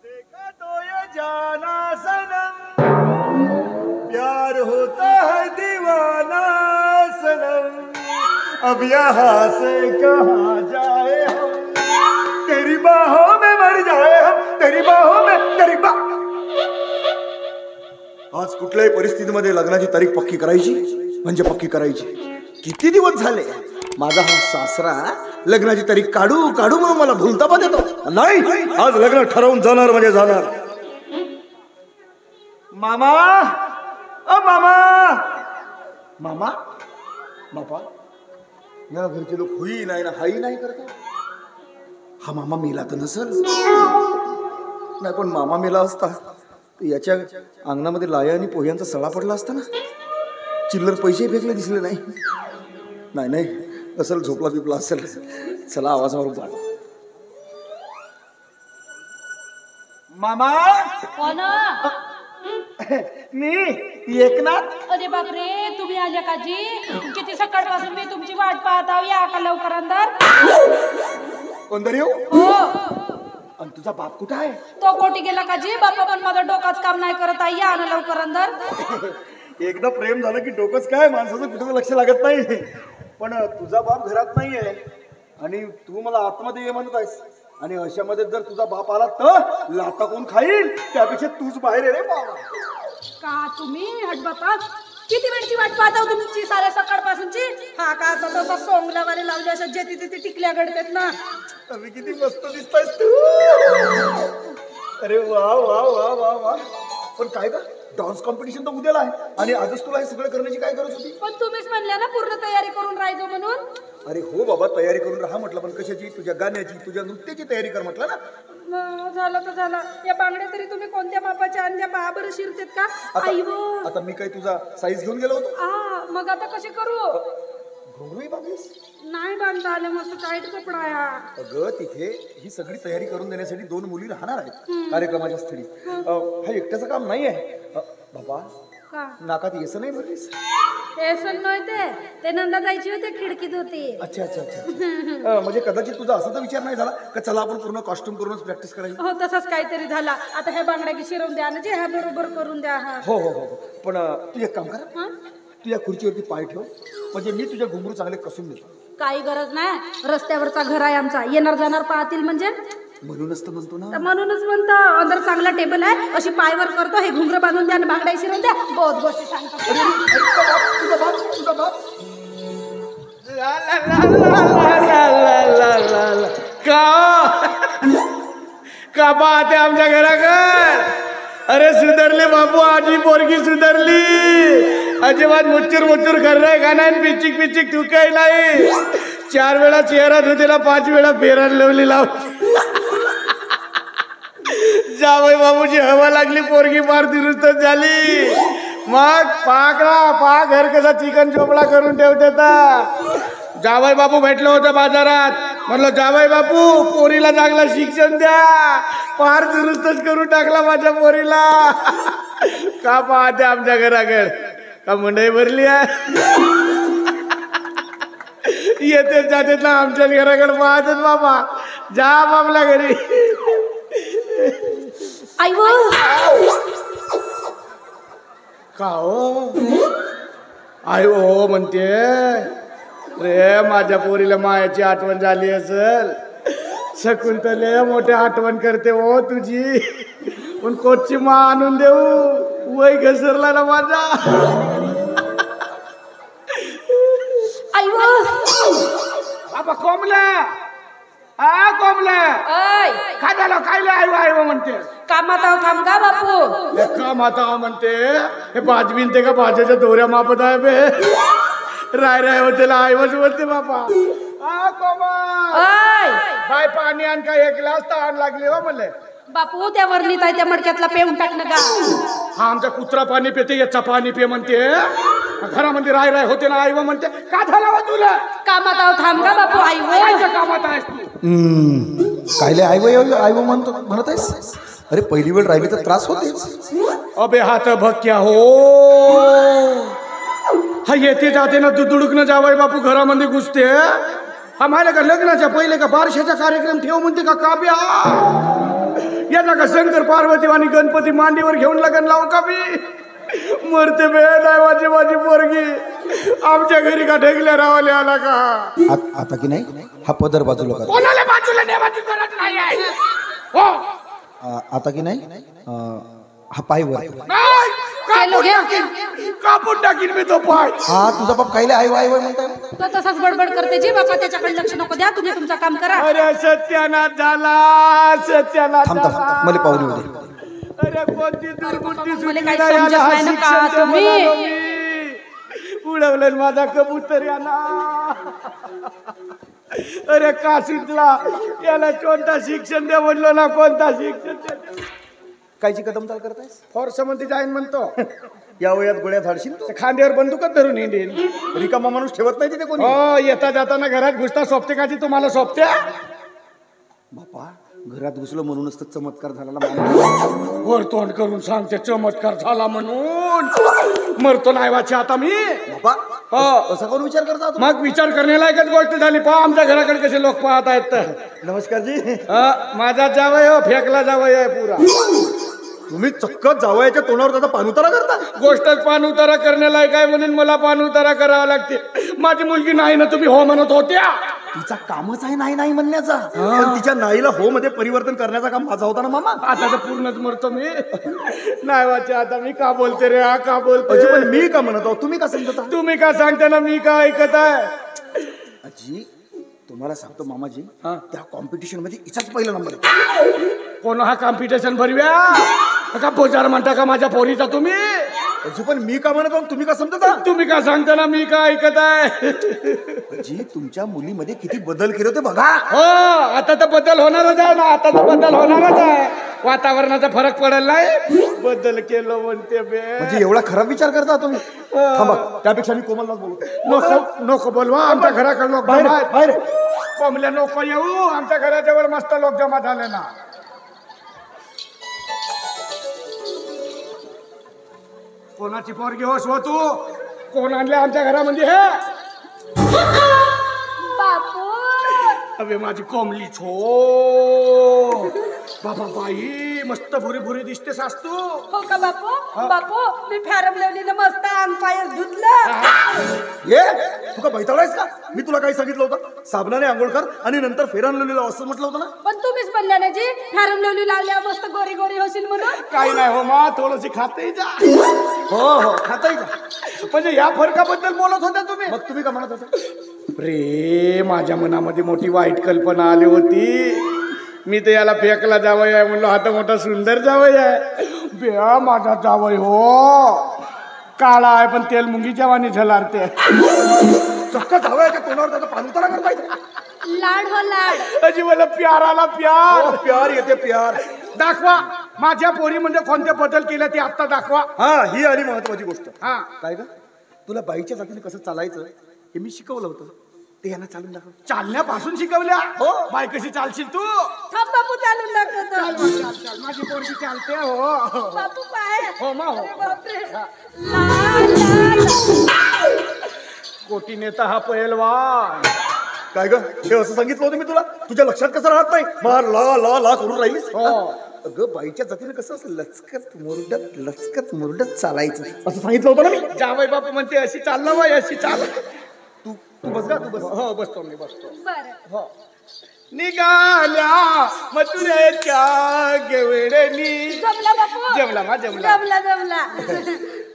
देखा तो ये जाना सनम, प्यार होता है दीवाना सनम, अब यहाँ से कहाँ जाए हम, तेरी बाहों में मर जाए हम, तेरी बाहों में, तेरी आज कुठल्याही परिस्थितीमध्ये लग्नाची तारीख पक्की करायची म्हणजे पक्की करायची. किती दिवस झाले माझा हा सासरा लग्नाची तारीख काढू काढू म्हणून मला भुलता पण येतो. नाही, आज लग्न ठरवून जाणार म्हणजे जाणार. मामा, ओ मामा, मामा, बापा, या घरचे लोक हुई नाही ना हाई नाही करतात. हा मामा मेला तर नसल, नाही पण मामा मेला असता याच्या अंगणामध्ये लाया आणि पोह्यांचा सळा पडला असता ना. चिल्लर पैसे फेकले दिसले नाही. नाही नाही असेल झोपला बिपला असेल. चला आवाजावरून जा. मामा, कोण? मी एकनाथ. अरे बापरे, तुम्ही आले का जी? किती सकाळपासून मी तुमची वाट पाहत आहो. या का लवकर अंदर. कोणतरी येऊ? हो. आणि तुझा बाप कुठं आहे? तो कोटी गेला का जी? बापा पण माझं डोकाच काम नाही करत आहे. या ना लवकर अंदर. एकदा प्रेम झालं की डोकंच काय माणसाचं कुठं लक्ष लागत नाही. पण तुझा बाप घरात नाहीये आणि तू मला आतमध्ये ये म्हणत आहेस. आणि अशामध्ये जर तुझा बाप आला तर लाता कोण खाईल? त्यापेक्षा तूच बाहेर आहे रे बाबा. का तुम्ही हटबतात? किती वेळची वाट पाहता तुमची साऱ्या सकाळपासूनची? हा का आता तसा सोंगल्यावाले लावले असं जे तिथे टिकल्या घडतात ना. अरे किती मस्त दिसतायस तू. अरे वा वा वा वा वा. पण काय का डान्स कॉम्पिटिशन तर उद्याला आहे आणि आजच तुला हे सगळं करण्याची काय गरज होती? पण तुम्हीच म्हणल्या ना पूर्ण तयारी करून राहायचो म्हणून. अरे हो बाबा, तयारी करून राहा म्हटलं, पण कशाची? तुझ्या गाण्याची, तुझ्या नृत्याची तयारी कर म्हटलं ना. झालं तर झालं. या बांगड्या तरी तुम्ही कोणत्या मापाच्या आणल्या? पहा बरं शिरतेत का? आई वो, आता मी काय तुझा साईज घेऊन गेलो होतो? मग आता कसे करू? घुंगरूही बांधलीस? नाही बांधता आले, मस्त टाईट कपडा आहे. अगं तिथे ही सगळी तयारी करून देण्यासाठी 2 मुली राहणार आहेत कार्यक्रमाच्या स्थळी. हा एकट्याचं काम नाही आहे बाबा. का नाकात येसं नाही भरलीस? एसन नव्हते, ते नंदा जायची होते, खिडकीत होती. अच्छा अच्छा अच्छा. म्हणजे कदाचित तुझा असा तर विचार नाही झाला का चला आपण पूर्ण कॉस्ट्युम करूनच प्रॅक्टिस करायची? हो तसंच काहीतरी झाला. आता ह्या बांगड्या की शिरवून द्या ना, जे ह्या बरोबर करून द्या. हो हो हो. पण तू एक काम कर, तू या खुर्चीवरती पाय ठेव, म्हणजे मी तुझ्या घुंगरू चांगले कसून देतो. काही गरज नाही, रस्त्यावरचा घर आहे आमचा, येणार जाणार पाहतील म्हणजे. म्हणूनच तर म्हणतो ना. म्हणूनच म्हणतो. अंदर चांगला टेबल आहे, अशी पायवर करतो, हे घुंगर बांधून द्या आणि बांगड्या शिरवून द्या. बहुत गोष्टी सांगतो. का पाहते आमच्या घराकडे? अरे सुधरले बापू, आजी पोरगी सुधरली. अजिबात मुच्चूर मुच्चूर खर्राय का नाही, पिचिक पिचिक तू काही नाही. 4 वेळा चेहरा धुतेला, 5 वेळा फेरायला लावली लावली. जावई बाबूची हवा लागली, पोरगी फार दुरुस्त झाली. मग पाकडा पा घर कसा चिकन चोपडा करून ठेवते. जावई बापू भेटलं होतं बाजारात. म्हणलं जावई बापू पोरीला चांगलं शिक्षण द्या. फार दुरुस्तच करून टाकला माझ्या पोरीला. का पाहते आमच्या घराकडे? का मंडई भरली आहे? येते जाते ना आमच्या घराकडे पाहतेच बाबा. जा आपल्या घरी. आई वो, का हो आई हो म्हणते रे, माझ्या पोरीला मायाची आठवण झाली असेल. शकुंतले मोठे आठवण करते हो तुझी. पण कोटची मा आणून देऊ? वय घसरला ना माझा. आई वो, बाबा कोंबला. कोंबला काय झालं? काय आयो आयो म्हणते? कामात आहो, थांब का बापू. का माता म्हणते? हे बाजबीन ते का भाज्याच्या दोऱ्या मापत आहे बे. राय होते आईवच बोलते बापा. बाय पाणी आण का, 1 ग्लास तहान लागली हो म्हणले. बापू त्या वर्णीत आहे त्या मडक्यातला पेऊन टाकणं का. हा आमचा कुत्रा पाणी पिते, याचा पाणी पे म्हणते. घरामध्ये राय होते ना आई म्हणते. का झाला हो तुला? कामात आहो, थांब का बापू. आई वो, कामात आहेस तू? कायले आईव म्हणत आहेस? अरे पहिली वेळ राहिली तर त्रास होते. अबे हात भक्या हो. हा येते जाते ना दुडुकनं जावई बापू घरामध्ये घुसते. हा माझ्या का लग्नाच्या पहिले का बारशाचा कार्यक्रम ठेव म्हणते का काब्या. याचा का शंकर पार्वती आणि गणपती मांडीवर घेऊन लग्न लावू का मी? मरते बे नाही माझी पोरगी आमच्या घरी का ढेकल्या रावाले आला का? आता की नाही हा पदर बाजूला कर. कोणाला बाजूला नेवाची गरज नाही आहे. हो आता की नाही हा पाय वर. नाही, कापून टाकीन मी तो पाय. हा तुझा बाप कायले आई वाय वाय म्हणताय? तो तसाच बडबड करते जी बापा त्याच्याकडे लक्ष नको द्या तुम्ही तुमचं काम करा. अरे सत्यानाश झाला सत्यानाश थांब थांब थांब मला पाहुणे होते. अरे कोणती दुर्बुद्धी मला सुटली काही नाही समजत याला, नाही ना शिक्षण का द्या तुम्ही? म्हणालो मी. उडवलं माझा कबूतर याला. अरे काशीतला याला कोणता शिक्षण द्या म्हणलो ना, कोणता शिक्षण द्या. कायची कदम चाल करतायस? फॉर्स मध्ये जाईन म्हणतो. या वयात गोळ्यात हाडशील तू? खांद्यावर बंदूकच धरून हिंडीन. रिकामा माणूस ठेवत नाही तिथे कोणी. हो येता जाताना घरात घुसता सोबते का ती तुम्हाला सोबत्या? बापा घरात घुसलो म्हणूनच तर चमत्कार झाला मामा. वर तोंड करून सांगते चमत्कार झाला म्हणून. मरतो नाही वाचे आता मी. बापा हो असा कोण विचार करता तुम्ही? मग विचार करण्यालायकच गोष्ट झाली. पहा आमच्या घराकडे कसे लोक पाहत आहेत तर. नमस्कार जी. माझा जावय हो फेकला जावय आहे पुरा. तुम्ही चक्क जावयाच्या तोंडावर त्याचा पाणउतारा करता? गोष्टच पान उतारा करण्याला काय म्हणून मला पान उतारा करावा लागते. माझी मुलगी नाही ना तुम्ही हो म्हणत होत्या. तिचा कामच आहे नाही नाही म्हणण्याचा. पण तिच्या नाईला हो मध्ये परिवर्तन करण्याचा काम माझा होता ना मामा. आता तर पूर्णच मरतो मी. नाही वाचे आता मी का बोलते रे हा का बोलते. अजी पण मी का म्हणत आहो तुम्ही का समजता? तुम्ही का सांगता ना मी का ऐकत आहे. अजी तुम्हाला सांगतो मामाजी हा. त्या कॉम्पिटिशन मध्ये इचाच पहिला नंबर आहे. कोण हा कॉम्पिटिशन भरव्या का पोचार म्हणता का माझ्या पोरीचा तुम्ही? अजी पण मी का म्हणत आहो तुम्ही का समजता? तुम्ही का सांगता ना मी का ऐकत आहे. अजी तुमच्या मुलीमध्ये किती बदल केले होते बघा. हो आता तर बदल होणारच आहे ना. आता तर बदल होणारच आहे. वातावरणाचा फरक पडेल नाही. बदल केलं म्हणते बे. म्हणजे एवढा खराब विचार करता तुम्ही? थांबा त्यापेक्षा मी कोमललाच बोलतो. नको नको बोलवा. आमच्या घराकडे लोक बाहेर बाहेर कोंबल्या नको येऊ. आमच्या घराजवळ मस्त लोक जमा झाले ना. कोणाची पोरगी होस हो तू? कोण आणले आमच्या घरामध्ये हे? बापू अबे माझी कोंबली छो. बाबा बाई मस्त भुरी भुरी दिसते सासतू. हो का बापू? बापू मी फॅरम लावलीनं मस्त अंग पाय धुतलं. ये तू का बैताळायस का? मी तुला काही सांगितलं होतं? साबणाने आंघोळ कर आणि नंतर फेरान लावलेलं असं म्हटलं होतं ना. पण तुम्हीच म्हणल्या ना जी फॅरम लावली लावल्या मस्त गोरी गोरी होशील म्हणून. काही नाही हो मा थोडीशी खाते जा. हो हो खाताय का? म्हणजे या फरकाबद्दल बोलत होत्या तुम्ही? मग तुम्ही का म्हणत होता? रे माझ्या मनामध्ये मोठी वाईट कल्पना आली होती. मी तर याला फेकला जावई आहे म्हणलो. हा तर मोठा सुंदर जावई आहे. बेया माझा जावई हो काळा आहे पण तेल मुंगीच्या वाणी झलारते. चक्क जावयाच्या तोंडावर त्याचा पाणउतारा करताय. लाड हो लाड. अजी मला प्यार आला प्यार. प्यार येते प्यार. दाखवा माझ्या पोरी म्हणजे कोणते बदल केले ते आता दाखवा. हा ही आली महत्वाची गोष्ट. हा काय ग तुला बाईच्या जातीने कसं चालायचं हे मी शिकवलं होतं. ते यांना चालून दाखव. चालण्यापासून शिकवल्या. हो. बाय कशी चालशील तू? थांब बापू चालून दाखवतो. चाल मग, चाल चाल माझी पोरगी चालते हो. बापू पाय. हो मा हो. अरे बापरे. लाड लाड. कोटी नेता हा पहिलवान. काय ग हे असं सांगितलं होतं मी तुला? तुझ्या लक्षात कसं राहत नाही? मार ला ला ला करून राहिलीस. हो. अगं बाईच्या जातीने कसं असं लचकत मुरडत चालायचं असं सांगितलं होतं ना मी. जावई बापू म्हणते अशी चालला बाई अशी चाल. तू बस का तू बस. हो बसतो मी बसतो. बरं. हो निघाल्या मथुरेच्या गेवडणी. जमला बापू. जमला मा जमला. जमला जमला.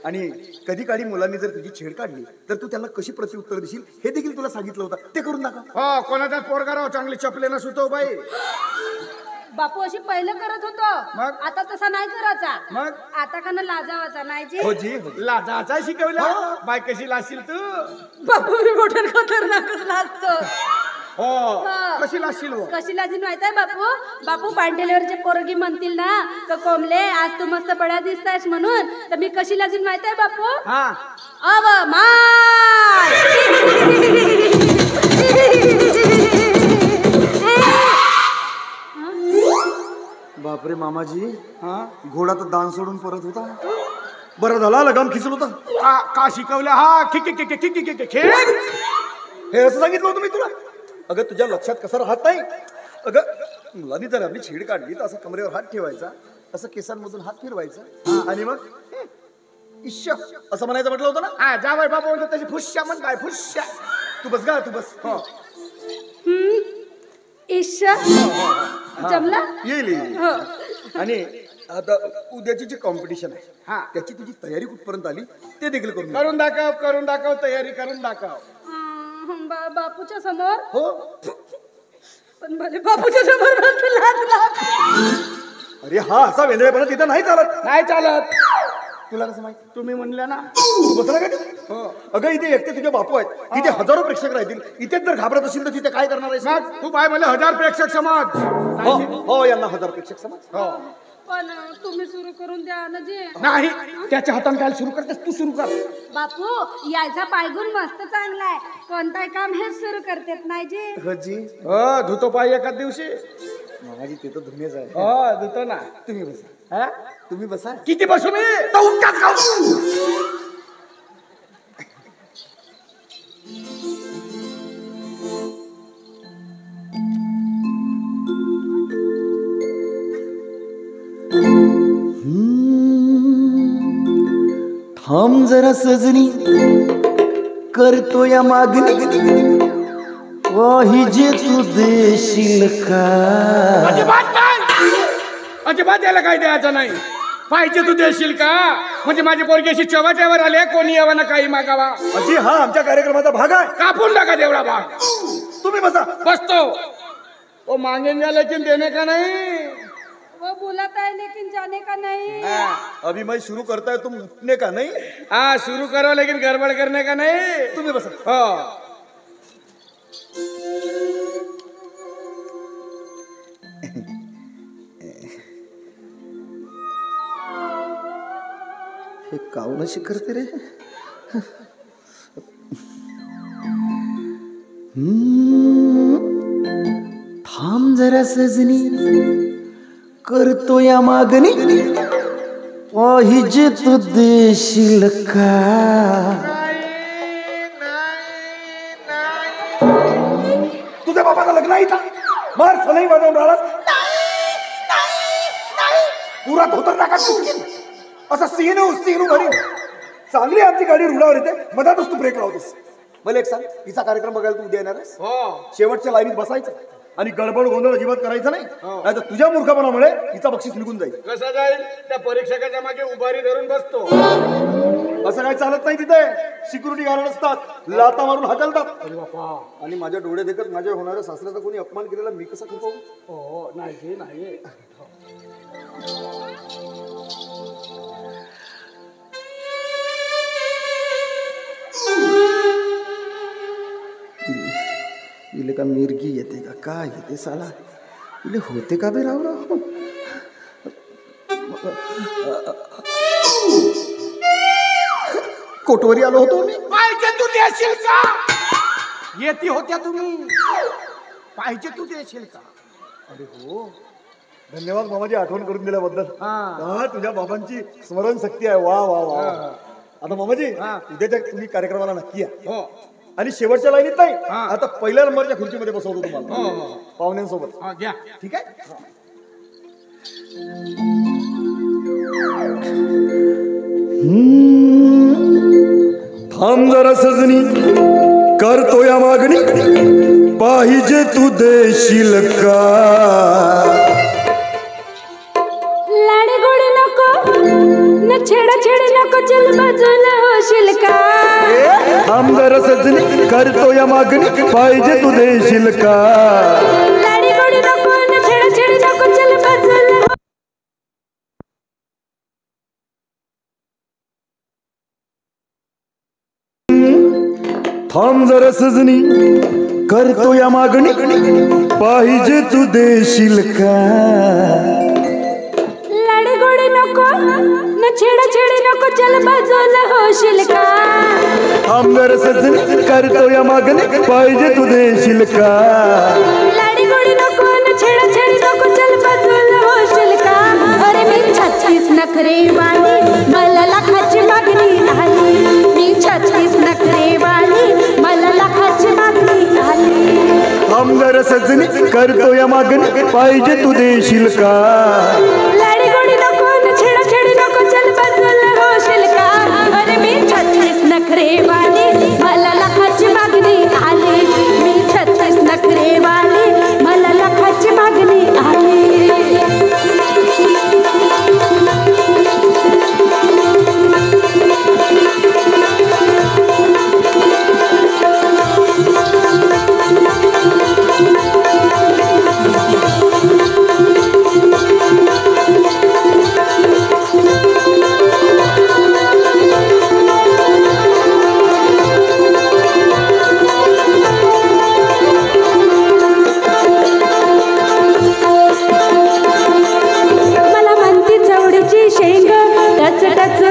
आणि कधी काढी मुलांनी जर तुझी छेड काढली तर तू त्यांना कशी प्रत्युत्तर देशील हे देखील तुला सांगितलं होतं. ते करून दाखव. हो कोणाचा पोरगा राव चांगली चपले न सुतो बाई. बापू अशी पहिलं करत होतो. मग? आता तसा नाही करायचा. मग? आता का ना लाजावाचा नाही जी. हो जी हो जी. लाजाचा शिकवला. बाय कशी लाशील तू? बापू मी मोठ्या खतरनाकच लाजतो. हो हा. कशी लाशील हो? कशी लाजीन माहित आहे बापू? बापू पांढरेवरचे पोरगी म्हणतील ना तर कोंबले आज तू मस्त बड्या दिसतायस म्हणून तर मी कशी लाजीन माहित आहे बापू? हा अव माय. बापरे मामाजी हा घोडा तर दान सोडून परत होता. बरं झाला लगाम खिचल होता. का शिकवलं? हा खिक खिक खिक खिक खिक खिक. हे असं सांगितलं होतं मी तुला. अगं तुझ्या लक्षात कसं राहत नाही. अगं मुलांनी जर आपली छेड काढली तर असं कमरेवर हात ठेवायचा, असं केसांमधून हात फिरवायचा आणि मग इश्य असं म्हणायचं म्हटलं होतं ना. हा जावई बापू म्हणतो त्याची फुश्या म्हण काय फुश्या. तू बस गा, तू बस. हो ईशा जमला. येईल येईल. हो. आणि आता उद्याची जी कॉम्पिटिशन आहे हा त्याची तुझी तयारी कुठपर्यंत आली ते देखील करून घे. करून दाखव तयारी करून दाखव. बापूच्या समोर. हो. पण भले बापूच्या समोर लागला. अरे हा असा वेंदळेपणा तिथं नाही चालत. नाही चालत. तुला कसं माहिती? तुम्ही म्हणले ना. तू बसला का तिथे? हो. अगं इथे एकटे तुझे बापू आहेत, तिथे हजारो प्रेक्षक राहतील. इथेच जर घाबरत असेल तर तिथे काय करणार आहेस? मग तू काय म्हणले 1000 प्रेक्षक समाज. हो हो यांना 1000 प्रेक्षक समज. हो पण तुम्ही सुरू करून द्या ना जे. नाही त्याच्या हाताने काय सुरू करतेस तू सुरू कर. बापू यायचा पायगुण मस्त चांगला आहे, कोणताही काम हेच सुरू करतेत नाही जे. हजी हो धुतो पाय एकाच दिवशी. माझी ते तर धुण्याच आहे. हो धुतो ना. तुम्ही बसा. हा? तुम्ही बसा. किती बसू मी. थांब जरा सजनी करतो या मागणी, वाही जे तू देशील का. अजिबात नाही. अजिबात याला काय द्यायचं नाही. पाहिजे तू देशील का म्हणजे माझी पोरगी अशी चव्हाट्यावर आली कोणी यावा ना काही मागावा. अजी हा आमच्या कार्यक्रमाचा भाग आहे. कापून टाका तेवढा भाग. तुम्ही बसा. बसतो. वो मांगेंगे लेकिन देने का नहीं. वो बुलाता है लेकिन जाने का नहीं. अभी मैं शुरू करता है, तुम उठने का नहीं. हाँ शुरू करो लेकिन गड़बड़ करने का नहीं. तुम्ही बसा. हो हे काऊन अशी करते रे. थांब जरा सजनी करतो या मागणी, वाही जे तू देशील का. तुझ्या बाबाला लग्न आहे का. मार सलई वाजवून राहिलास. पुरा धोतर टाका असं सीनू भरी. चांगली आमची गाडी रुळावर येते, मधातच तू ब्रेक लावतोस. मला एक सांग, हिचा कार्यक्रम बघायला तू उद्या येणार आहेस. हो शेवटच्या लाईनीत बसायचं आणि गडबड गोंधळ अजिबात करायचं नाही. नाहीतर तुझ्या मूर्खपणामुळे हिचा बक्षीस निघून जाईल. कसं जाईल. त्या परीक्षकाच्या मागे उभारी धरून बसतो. असं काही चालत नाही. तिथे सिक्युरिटी गार्ड असतात, लाता मारून हाकलतात. आणि माझ्या डोळे देखत माझ्या होणाऱ्या सासऱ्याचा कोणी अपमान केलेला मी कसा खपावू. हो नाही नाही. इले का मिरगी येते का काय येते साला. इले होते का बे राव. कोटवरी आलो होतो मी. पाहिजे तू देशील का. येती होत्या तुम्ही. पाहिजे तू देशील का. अरे हो धन्यवाद मामाजी आठवण करून दिल्याबद्दल. हा तुझ्या बाबांची स्मरण शक्ती आहे. वा वा वा. आता मामाजी उद्याच्या तुम्ही कार्यक्रमाला नक्की या. हो आणि शेवटच्या लाईनीत नाही, आता पहिल्या नंबरच्या खुर्चीमध्ये बसवतो तुम्हाला पाहुण्यांसोबत. घ्या. ठीक आहे. थांब जरा सजनी करतो या मागणी, पाहिजे तू देशील का. लाडी गोडी नको न छेडा छेडी नको, चल बाजूला होशील का. थांब जरा सजनी करतो या मागणी, पाहिजे तू देशील का. लाडी गोडी नको न छेडा छेडी नको, चल बाजूला. थांब जरा सजनी करतो या मागणी, पाहिजे तू देशील का. लाडी गोडी नको न छेडा छेडी नको, चल बाजूला होशील का. थांब जरा सजनी करतो या मागणी, पाहिजे तू देशील का. लाडी गोडी नको न छेडा छेडी नको, चल बाजूला होशील का. अरे मी 36 नखरे वाली, मला लाखाची मागणी झाली. मी 36 नखरे वाली, मला लाखाची मागणी झाली. थांब जरा सजनी करतो या मागणी पाहिजे तू देशील का लाडी गोडी नको न छेडाछेडी नको चल बाजूला होशील का अरे मी 36 नखरे वाली मला लाखाची मागणी आली मी 36 नखरे वाली मला लाखाची मागणी आली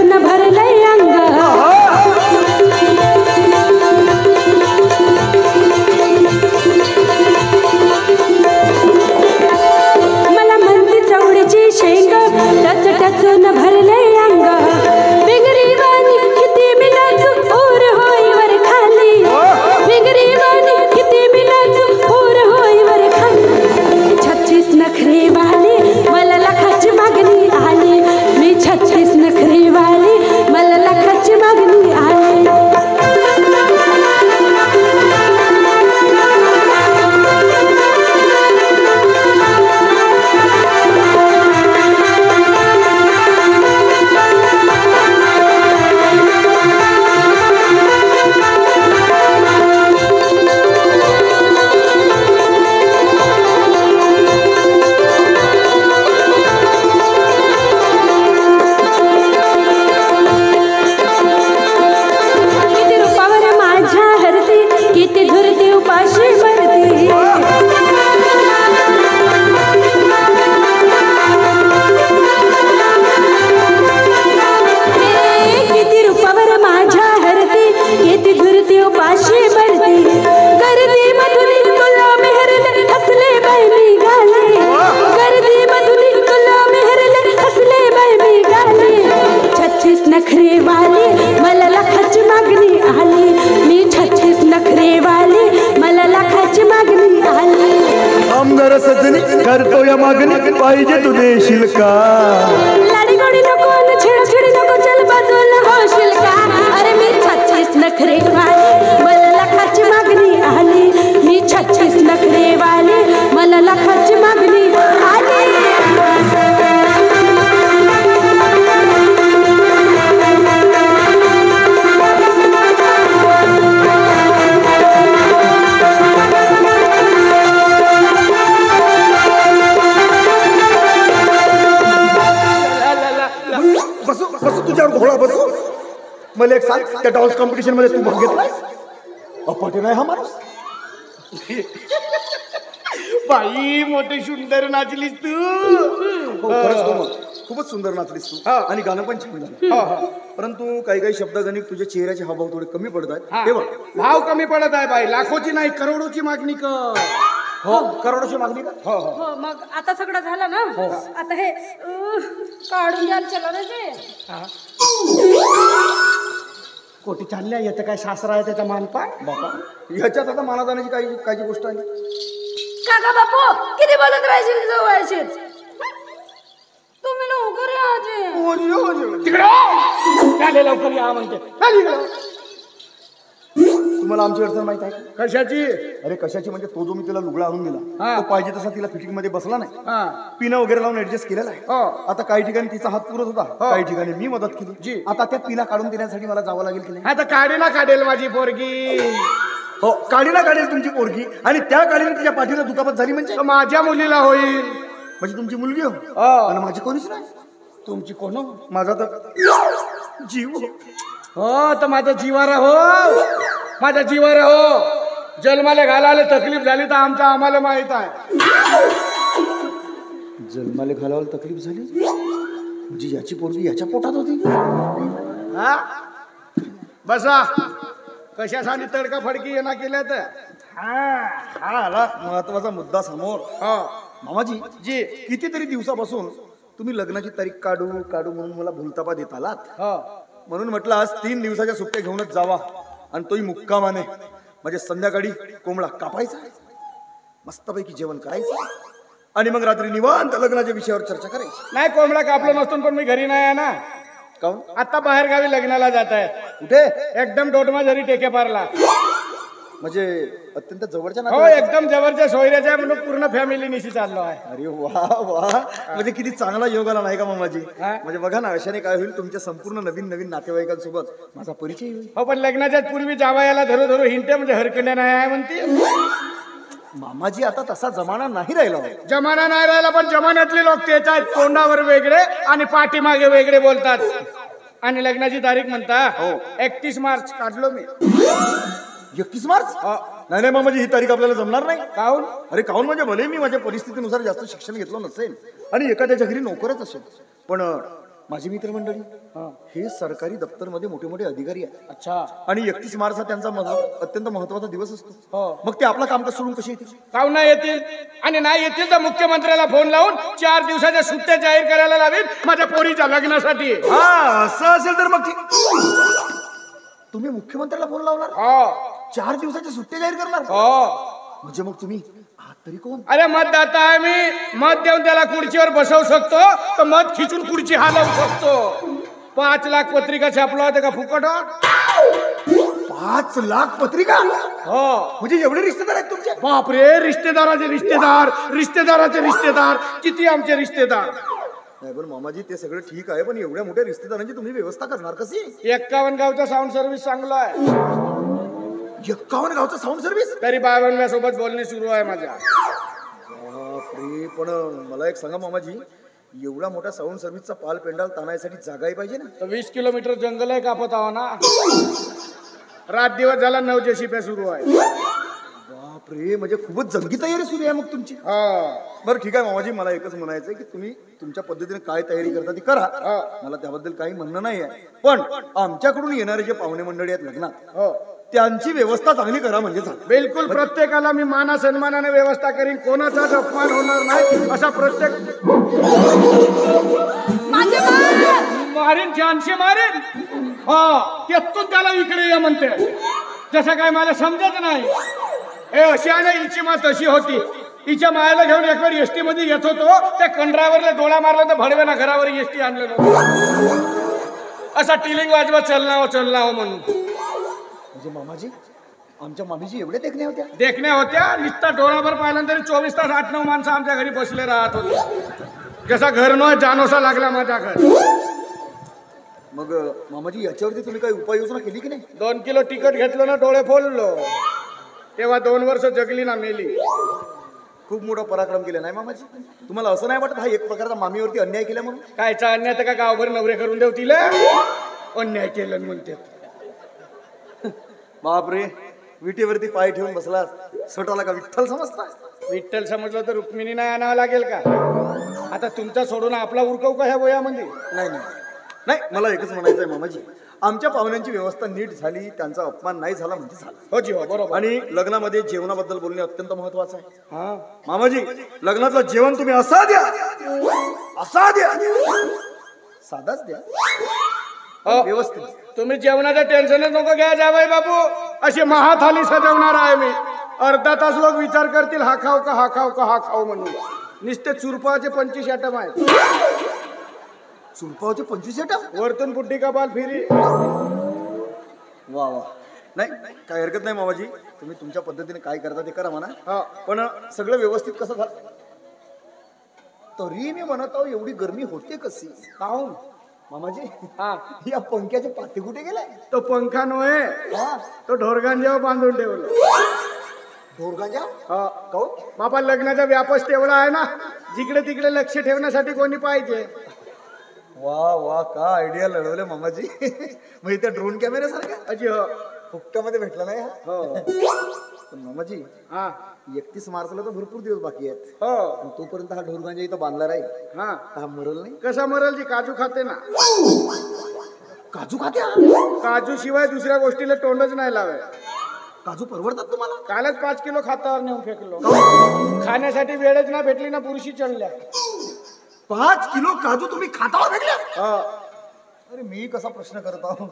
न भरलंय अंग मला म्हणते चवडीची शेंग टच टच न भरलंय अंग बिंगरी वाणी किती मिलाच ओर होई वर खाली बिंगरी वाणी किती मिलाच ओर होई वर खाली 36 नखरे वाली मला लाखाची मागणी आली मी 36 नखरे वाली मला लाखाची मागणी आली नखरे वाली मला लाखाची मागणी आली मी 36 नखरे वाली मला लाखाची मागणी आली आमदार सजनी करतो या मागणी पाहिजे तू देशील का लाडी गोडी नको न छेडाछेडी नको चल बाजूला होशील का अरे मी 36 नखरे वाली मला लाखाची मागणी आली मी 36 नखरे वाली मला लाखाची मागणी आली बसू बसू तुझ्यावर घोडा बसू मला एक सांग त्या डान्स कॉम्पिटिशन मध्ये तू भाग घेतलास अपटे नाही हा माणूस बाई मोठी सुंदर नाचलीस तू हो, खरंच हो मग. खूपच सुंदर नाचलीस तू आणि गाणं पण छान झालं परंतु काही काही शब्दगणित तुझ्या चेहऱ्याचे हावभाव थोडे कमी पडत आहेत ते बघ भाव कमी पडत आहे बाई लाखोची नाही करोडोची मागणी कर हो करोडोची मागणी का हो हो हो मग आता सगळं झालं ना आता हे काढून द्याल चला ना ते कोटी चालल्या येतं काय शास्त्र आहे त्याचा मानपान बापा ह्याच्यात आता माना जाण्याची काही गोष्ट आहे काका बापू किती बोलत राहायचे जवळचे तुम्ही लवकर या आजी तिकडे लवकर या म्हणते तुम्हाला आमची अडचण माहित आहे का कशाची अरे कशाची म्हणजे तो जो मी तिला लुगडा आणून दिला हा. तो पाहिजे तसा तिला फिटिंग मध्ये बसला नाही हा पिना वगैरे लावून ऍडजस्ट केलेला आहे हो. आता काही ठिकाणी तिचा हात पुरत होता काही ठिकाणी मी मदत केली जी. आता त्या पिना काढून देण्यासाठी मला जावं लागेल की नाही आता काढेला काढेल माझी पोरगी हो काढीला काढेल तुमची पोरगी आणि त्या काढीने तिच्या पाठीला दुखापत झाली म्हणजे माझ्या मुलीला होईल म्हणजे तुमची मुलगी हो हो. आणि माझी कोणीच नाही तुमची कोण माझा तर जीव हो. हो तर माझा जीवारा हो माझा जीवारा हो जन्माला घालायला तकलीफ झाली तर आम्हाला माहित आहे जन्माला घालावायला तकलीफ झाली म्हणजे याची पोरगी याच्या पोटात होती हा बसा कशासाठी तडका फडकी येणार केल्या तर हा आला महत्वाचा मुद्दा समोर हो मामाजी जे कितीतरी दिवसापासून तुम्ही लग्नाची तारीख काढू काढू म्हणून मला भुलतापा देत आलात हो म्हणून म्हटलं आज 3 दिवसाच्या सुट्ट्या घेऊनच जावा आणि तोही मुक्कामाने म्हणजे संध्याकाळी कोंबडा कापायचा मस्तपैकी जेवण करायचं आणि मग रात्री निवांत लग्नाच्या विषयावर चर्चा करायची. नाही कोंबडा कापलं नसतो पण मी घरी नाही आहे ना. काऊन? आता बाहेर गावी लग्नाला जात आहे. कुठे? एकदम डोटमा जरी टेके पारला. म्हणजे अत्यंत जवळच्या हो नातेवाईक? एकदम जवळच्या सोयऱ्याच्या म्हणून पूर्ण फॅमिली निशी चाललो आहे. अरे वा वा, म्हणजे किती चांगला योग आला नाही का मामाजी? हा? म्हणजे बघा ना, अशाने काय होईल, तुमच्या संपूर्ण नवीन नवीन नातेवाईकांसोबत माझा परिचय होईल. हो पण लग्नाच्या पूर्वी जावयाला धरू धरू हिंटे म्हणजे हरकंड्या नाही आहे म्हणते. मामाजी आता तसा जमाना नाही राहिला हो. जमाना नाही राहिला पण जमान्यातले लोक तेच आहेत. तोंडावर वेगळे आणि पाठीमागे वेगळे बोलतात. आणि लग्नाची तारीख म्हणता हो. 31 मार्च काढलो मी. 31 मार्च? नाही नाही मामाजी, ही तारीख आपल्याला जमणार नाही. काऊन? अरे काऊन म्हणजे भले मी माझ्या परिस्थितीनुसार जास्त शिक्षण घेतलं नसेल आणि एखाद्याच्या घरी नोकरच असेल, पण माझी मित्रमंडळी हे सरकारी दप्तरमध्ये मोठे मोठे अधिकारी आहेत. अच्छा. आणि 31 मार्च हा त्यांचा अत्यंत महत्वाचा दिवस असतो. हो. मग ते आपलं कामकाज सोडून कसे येतील? काऊन नाही येतील? आणि नाही येतील तर मुख्यमंत्र्याला फोन लावून 4 दिवसाच्या सुट्ट्या जाहीर करायला लावीन माझ्या पोरीच्या लग्नासाठी. हा असं असेल तर मग तुम्ही मुख्यमंत्र्याला फोन लावणार? हो 4 दिवसाच्या सुट्ट्या जाहीर करणार? हो. म्हणजे मग तुम्ही आहात तरी कोण? अरे मतदाता आहे मी. मत देऊन त्याला खुर्चीवर बसवू शकतो तर मत खिचून खुर्ची हलवू शकतो. 5 लाख पत्रिका छापला होता का फुकट? 5 लाख पत्रिका? हो. म्हणजे एवढे रिश्तेदार आहेत तुमचे? बापरे, रिश्तेदाराचे रिश्तेदार, रिश्तेदाराचे रिश्तेदार, किती आमचे रिश्तेदार. नाही पण मामाजी, ते सगळं ठीक आहे, पण एवढ्या मोठ्या रिश्तेदारांची तुम्ही व्यवस्था करणार कशी? 51 गावचा साऊंड सर्व्हिस चांगला आहे. 51 गावचं साऊंड सर्व्हिस? तरी 52 सोबत बोलणे सुरू आहे माझ्या. बापरे, पण मला एक सांगा मामाजी, एवढा मोठा साऊंड सर्व्हिसचा पाल पेंडाल ताणायसाठी जागाही पाहिजे ना? तर 20 किलोमीटर जंगल आहे कापत आहो ना. रात दिवस झाला 9 जेसीपी सुरू आहे. बापरे, म्हणजे खूपच जंगी तयारी सुरू आहे मग तुमची. हा. बरं ठीक आहे मामाजी, मला एकच म्हणायचं आहे की तुम्ही तुमच्या पद्धतीने काय तयारी करता ती करा. मला त्याबद्दल काही म्हणणं नाही आहे, पण आमच्याकडून येणारे जे पाहुणे मंडळी आहेत लग्नात, हो त्यांची व्यवस्था चांगली करा म्हणजे झालं. बिलकुल. प्रत्येकाला मी माना सन्मानाने व्यवस्था करीन. कोणाचाच अपमान होणार नाही असा प्रत्येक. मारीन, जानशी मारीन. हा, त्यातून त्याला इकडे ये म्हणते. जसं काय मला समजत नाही. हे अशी आहे ना, हिची मा तशी होती. हिच्या मायाला घेऊन एक वेळ एसटी मध्ये येत होतो, त्या कंडरावरला डोळा मारला तर भडव्याला घरावर एसटी आणलं नव्हतं. असा टिलिंग वाजवत चलना हो म्हणून. म्हणजे मामाजी, आमच्या मामीजी एवढ्या देखण्या होत्या? देखण्या होत्या. नुसता डोळाभर पाहिलं तरी 24 तास 8-9 माणसं आमच्या घरी बसले राहत होते. जसा घर न जानोसा लागला माझ्या घर. मग मामाजी, याच्यावरती तुम्ही काही उपाययोजना केली की नाही? 2 किलो तिखट घेतलं ना, डोळे फोडलो. तेव्हा 2 वर्ष जगली ना मेली. खूप मोठा पराक्रम केला नाही मामाजी? तुम्हाला असं नाही वाटत हा एक प्रकारचा मामीवरती अन्याय केला म्हणून? कायचा अन्याय? तर का गावभर नवरे करून देऊ तिला? अन्याय केलं म्हणते. बापरे, विटेवरती पाय ठेवून बसला, स्वतःला का विठ्ठल समजता? विठ्ठल समजलं तर रुक्मिणी नाही आणावं लागेल का? आता तुमचा सोडून आपला उरकव का ह्या वयामध्ये? नाही नाही नाही, मला एकच म्हणायचं आहे मामाजी, आमच्या पाहुण्यांची व्यवस्था नीट झाली, त्यांचा अपमान नाही झाला म्हणजे झाला. हो जी हो, बरोबर. आणि लग्नामध्ये जेवणाबद्दल बोलणे अत्यंत महत्वाचं आहे. हा मामाजी, लग्नातलं जेवण तुम्ही असा द्या, असा द्या, साधाच द्या, हो. व्यवस्थित. तुम्ही जेवणाचं टेन्शनच नको घ्या जावई बाबू. अशी महाथाली सजवणार आहे मी. अर्धा तास लोक विचार करतील हा खाऊ का हा खाऊ का हा खाऊ म्हणून. नुसते चुरपाचे 25 आयटम आहेत. चुरपावचे 25 आयटम? वरतून बुड्डी का बाल फिरी. वा वा, नाही काही हरकत नाही मामाजी, तुम्ही तुमच्या पद्धतीने काय करता ते करा म्हणा. हा. पण सगळं व्यवस्थित कसं झालं? तरी मी म्हणत आहो, एवढी गरमी होते कशी? काहून मामाजी, हा, या पंख्याचे पाते कुठे गेलाय? तो पंखा नव्हे, हा, तो ढोरगांजेवर बांधून ठेवलं. ढोरगांजा? हा. काहून? बाबा लग्नाचा व्यापच तेवढा आहे ना, जिकडे तिकडे लक्ष ठेवण्यासाठी कोणी पाहिजे. वा वा, का आयडिया लढवले मामाजी. मग इथे ड्रोन कॅमेरा सारखा अजी हो. फुकटामध्ये भेटला नाही हा? हो. पण मामाजी, हा 31 मार्चला तर भरपूर दिवस बाकी आहेत. हो. पण तोपर्यंत हा ढोरगांजा इथं बांधला राहील, हा, हा मरल नाही? कसा मरल? जी काजू खाते ना. काजू खात्या? काजू शिवाय दुसऱ्या गोष्टीला तोंडच नाही लावे. काजू परवडतात तुम्हाला? कालच 5 किलो खातावर नेऊन फेकलो. खाण्यासाठी वेळच ना भेटली ना, बुरशी चढल्या. 5 किलो काजू तुम्ही खातावर भेटल्या? हा. अरे मी कसा प्रश्न करत आहो,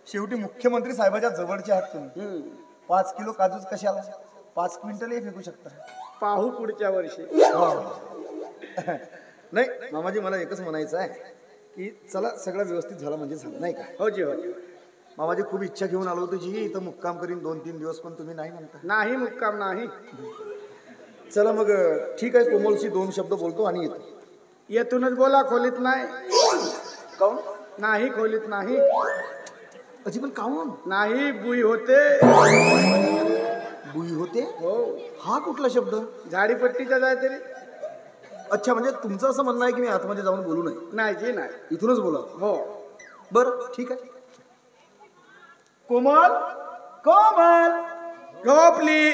शेवटी मुख्यमंत्री साहेबाच्या जवळचे आहात तुम्ही. 5 किलो काजूच कशाला? 5 क्विंटलही फेकू शकता. पाहू पुढच्या वर्षी. नाही मामाजी, मला एकच म्हणायचं आहे की चला सगळं व्यवस्थित झालं म्हणजे झालं, नाही का? हो जी, हो जी. मामाजी खूप इच्छा घेऊन आलो होतो जी इथं मुक्काम करीन 2-3 दिवस, पण तुम्ही नाही म्हणता. नाही मुक्काम नाही. चला मग ठीक आहे, कोमलशी 2 शब्द बोलतो आणि येतो. येथूनच बोला, खोलीत नाही. काऊन? नाही खोलीत नाही. अजी पण काऊन? नाही बुई होते. बुई होते? हो. हा कुठला शब्द? झाडीपट्टीचा जाय तरी. अच्छा, म्हणजे तुमचं असं म्हणणं आहे की मी आतमध्ये जाऊन बोलू नये? नाही जी नाही. इथूनच बोला. हो. बरं ठीक आहे. कोमल, कोमल झोपली.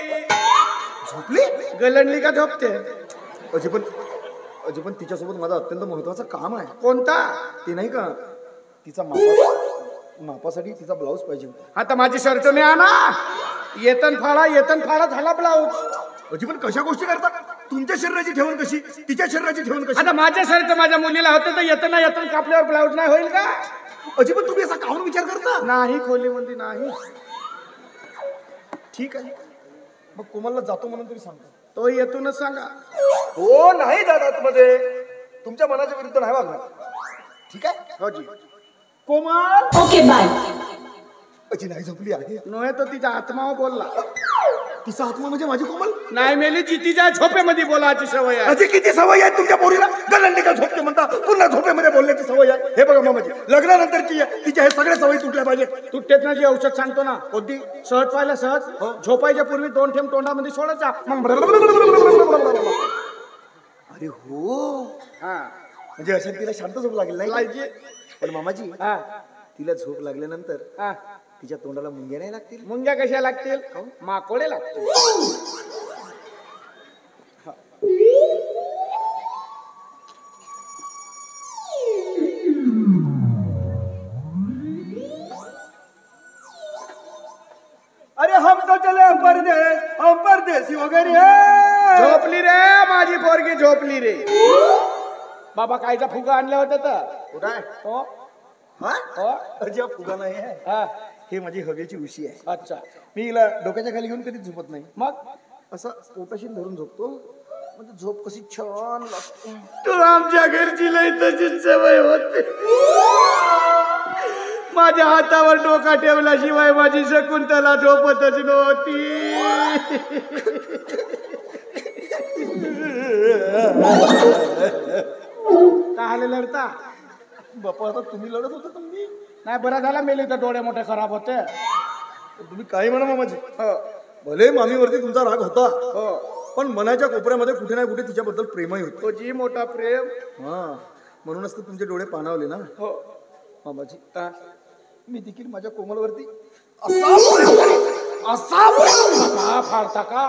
झोपली? गलंडली का झोपते? अजी पण तिच्यासोबत माझं अत्यंत महत्वाचं काम आहे. कोणता? ते नाही का, तिचा मापासाठी तिचा ब्लाऊज पाहिजे होता. आता माझी शर्ट नाही आणा. येतन फाडा झाला ब्लाऊज. अजी पण कशा गोष्टी करतात? तुमच्या शरीराची ठेवण कशी, तिच्या शरीराची ठेवण कशी? आता माझ्या शर्ट माझ्या मुलीला होते तर येतन कापल्यावर ब्लाऊज नाही होईल का? अजी पण तुम्ही असा काहून विचार करता? नाही खोलीमध्ये नाही. ठीक आहे, मग कोमलला जातो म्हणून तरी सांगतो. तो येतूनच सांगा. हो नाही जात आतमध्ये, तुमच्या मनाच्या विरुद्ध नाही वागणार. ठीक आहे? हो जी. कोमल. Okay bye. अजी नाही झोपली आहे. नव्हे तो तिचा आत्मा बोलला. तिचा आत्मा म्हणजे माझी कोमल? नाही मेली जी, तिच्या झोपेमध्ये बोलायची सवय आहे. अजी किती सवय आहे तुमच्या पोरीला? गलंडी का झोपते म्हणता, पुन्हा झोपेमध्ये बोलण्याची सवय आहे. हे बघा मामाजी, लग्नानंतरची तिच्या हे सगळ्या सवयी तुटल्या पाहिजे. तुटतेच ना जी औषध सांगतो ना. कोणती? सहज पाहिलं सहज. झोपायच्या पूर्वी 2 थेंब तोंडामध्ये सोडायचा. अरे हो, हा म्हणजे अशा तिला शांत झोप लागेल नाही? पाहिजे. पण मामाजी, हा तिला झोप लागल्यानंतर हा. तिच्या तोंडाला मुंग्या नाही लागतील? मुंग्या कशा लागतील? माकोडे लागतील. अरे हम तो चले परदेश, हम परदेसी वगैरे. झोपली रे माझी पोरगी, झोपली रे. बाबा कायचा फुगा आणला होता तर? कुठं आहे? हो हा? हो. अजी हा फुगा नाही आहे, हा. हे माझी हवेची उशी आहे. अच्छा. मी हिला डोक्याच्या खाली घेऊन कधीच झोपत नाही. मग असं पोटाशी धरून झोपतो, म्हणजे झोप कशी छान लागते. तू आमच्या घरची लय तशीच सवय होते. माझ्या हातावर डोका ठेवल्याशिवाय माझी शकुंतला झोपतच नव्हती. काय लढता बापा, आता तुम्ही लढत होता तुम्ही. नाही बरा झाला मेली तर डोळे मोठे खराब होते. तुम्ही काही म्हणा मामाजी, हो भले मामीवरती तुमचा राग होता, हो. पण मनाच्या कोपऱ्यामध्ये कुठे ना कुठे तिच्याबद्दल प्रेमही होतं. तो जी मोठा प्रेम. हा, म्हणूनच तर तुमचे डोळे पाणावले ना हो. मामाजी. हा. मी देखील माझ्या कोमलवरती का फाडता का?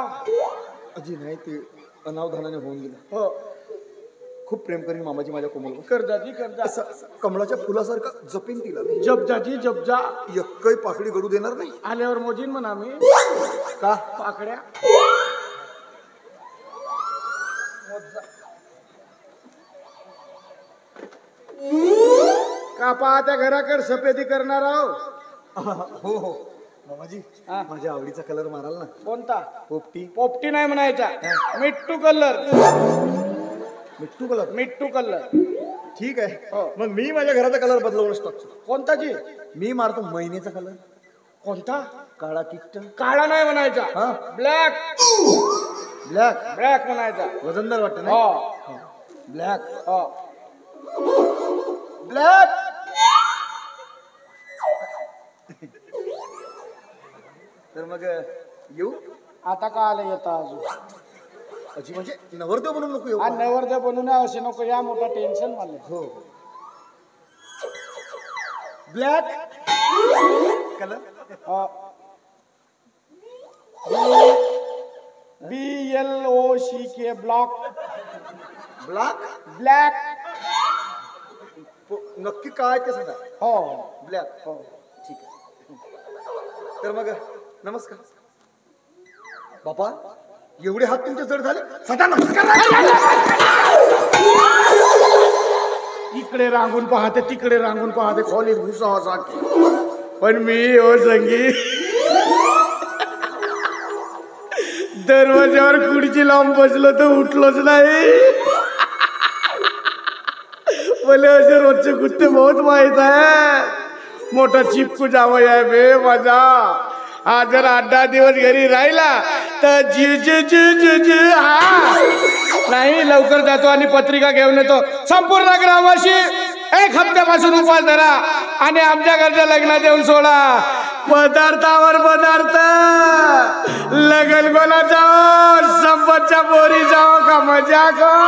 अजी नाही, ते अनावधानाने होऊन गेलं. हो. खूप प्रेम करीन मामाजी माझ्या कोमलवर. कर्जाची कर्जा. असं कमळाच्या फुलासारखं जपेन तिला. जपजाची जपजा. एकही पाकडी गडू देणार नाही. आल्यावर मोजीन म्हणा मी. का? पाकड्या. का पाहत्या घराकडे सफेदी करणार आहो? हो हो मामाजी, हा. माझ्या आवडीचा कलर माराल ना? कोणता? पोपटी. पोपटी नाही म्हणायचा, मिट्टू कलर. मिट्टू कलर. मिट्टू कलर. ठीक आहे, हो. मग मी माझ्या घराचा कलर बदलवूनच टाकतो. कोणता जी? मी मारतो महिन्याचा कलर. कोणता? काळा किट्ट. काळा नाही म्हणायचा, हा. ब्लॅक. ब्लॅक. ब्लॅक म्हणायचा. वजनदार वाटत ना? हो ब्लॅक. हो. ब्लॅक. तर मग येऊ? आता का आलं येता अजून? अजी म्हणजे नवरदेव म्हणून नको येऊ? हा नवरदेव बनून असे नको या, मोठा टेन्शन मला. हो. Black colour. BLOCK block. Black. Black. नक्की काय ते सांगा. हो ब्लॅक. हो. ठीक आहे. तर मग नमस्कार. बापा, एवढे हात तुमचे जड झाले? सदा नमस्कार. इकडे रांगून पाहते, तिकडे रांगून पाहते, खोलीत घुसावा सारखे. पण मी हो संगी दरवाज्यावर खुर्ची लावून बसलो तर उठलोच नाही. मला असे रोजचे गुत्ते बहुत माहित आहे. मोठा चिपकू जावं आहे बे माझा. हा जर 8-10 दिवस घरी राहिला तर जी हा नाही. लवकर जातो आणि पत्रिका घेऊन येतो. संपूर्ण ग्रामाशी 1 हप्त्यापासून उपास धरा आणि आमच्या घरच्या लग्नात येऊन सोडा. पदार्थावर पदार्थ. लगन कोणाचा संपतच्या पोरी जावं का मजा का.